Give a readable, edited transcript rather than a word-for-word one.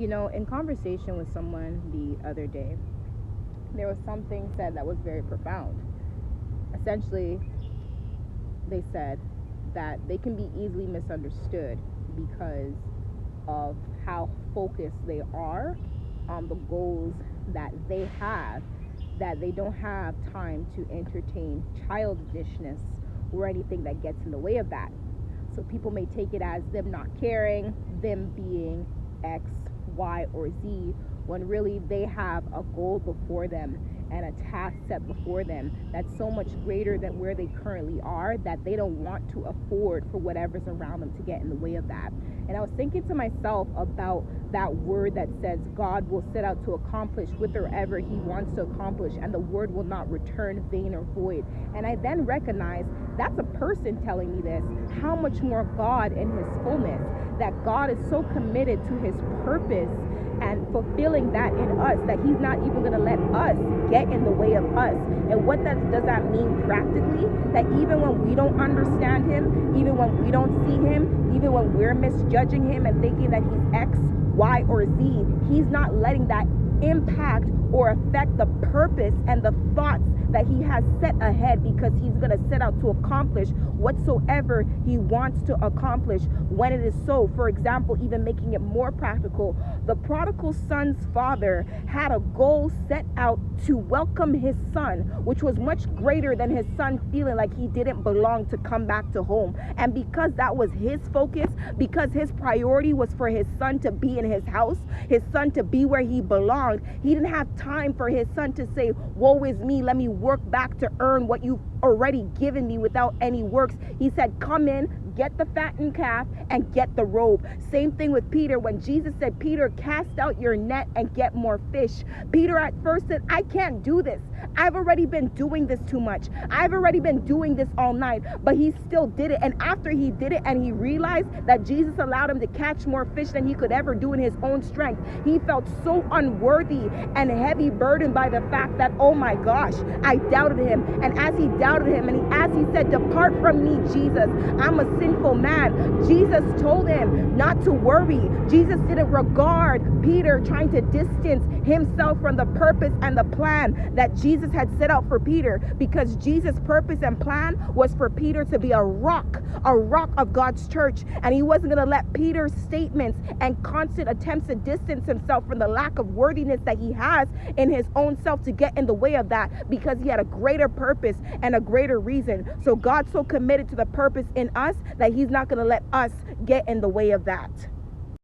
In conversation with someone the other day, there was something said that was very profound. Essentially, they said that they can be easily misunderstood because of how focused they are on the goals that they have, that they don't have time to entertain childishness or anything that gets in the way of that. So people may take it as them not caring, them being X, Y, or Z, when really they have a goal before them and a task set before them that's so much greater than where they currently are, that they don't want to afford for whatever's around them to get in the way of that. And I was thinking to myself about that word that says God will set out to accomplish whatever he wants to accomplish, and the word will not return vain or void. And I then recognized that's a person telling me this. How much more God in his fullness, that God is so committed to his purpose and fulfilling that in us, that he's not even going to let us get in the way of us. And what does that mean practically? That even when we don't understand him, even when we don't see him, even when we're misjudging him and thinking that he's X, Y, or Z, he's not letting that impact or affect the purpose and the thoughts that he has set ahead, because he's going to set out to accomplish whatsoever he wants to accomplish when it is so. For example, even making it more practical, the prodigal son's father had a goal set out to welcome his son, which was much greater than his son feeling like he didn't belong to come back to home. And because that was his focus, because his priority was for his son to be in his house, his son to be where he belonged, he didn't have time for his son to say, woe is me, let me work back to earn what you've already given me without any works. He said, come in, get the fattened calf, and get the robe. Same thing with Peter. When Jesus said, Peter, cast out your net and get more fish, Peter at first said, I can't do this. I've already been doing this too much. I've already been doing this all night. But he still did it. And after he did it and he realized that Jesus allowed him to catch more fish than he could ever do in his own strength, he felt so unworthy and heavy burdened by the fact that, oh my gosh, I doubted him. And as he doubted him, and as he said, depart from me, Jesus, I'm a sinful man, Jesus told him not to worry. Jesus didn't regard Peter trying to distance himself from the purpose and the plan that Jesus had set out for Peter, because Jesus' purpose and plan was for Peter to be a rock of God's church. And he wasn't going to let Peter's statements and constant attempts to distance himself from the lack of worthiness that he has in his own self to get in the way of that, because he had a greater purpose and a greater reason. So God's so committed to the purpose in us that he's not going to let us get in the way of that.